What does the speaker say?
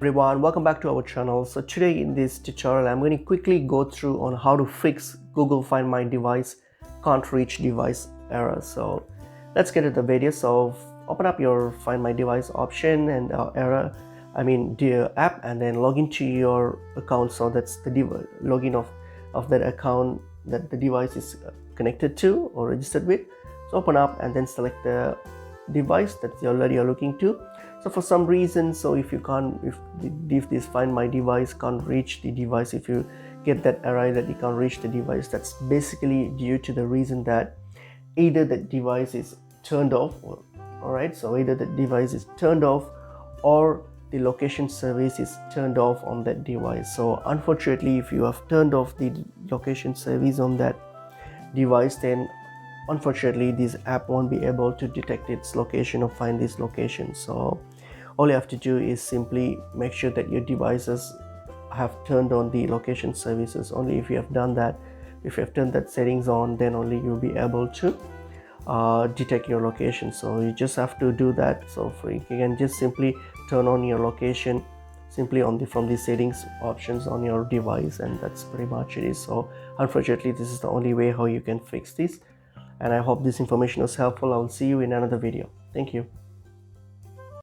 Everyone, welcome back to our channel. So today in this tutorial I'm going to quickly go through on how to fix Google Find My Device can't reach device error. So let's get to the video. So open up your Find My Device option and the app, and then log into your account. So that's the login of that account that the device is connected to or registered with. So open up and then select the device that you're looking to. So for some reason, so if this Find My Device can't reach the device, if you get that error that you can't reach the device, that's basically due to the reason that either the device is turned off, so either the device is turned off or the location service is turned off on that device. So unfortunately, if you have turned off the location service on that device, then unfortunately this app won't be able to detect its location or find this location. So all you have to do is simply make sure that your devices have turned on the location services. Only if you have done that, if you have turned that settings on, then only you'll be able to detect your location. So you just have to do that. So you can just simply turn on your location simply from the settings options on your device, and that's pretty much it. So unfortunately, this is the only way how you can fix this, and I hope this information was helpful. I will see you in another video. Thank you.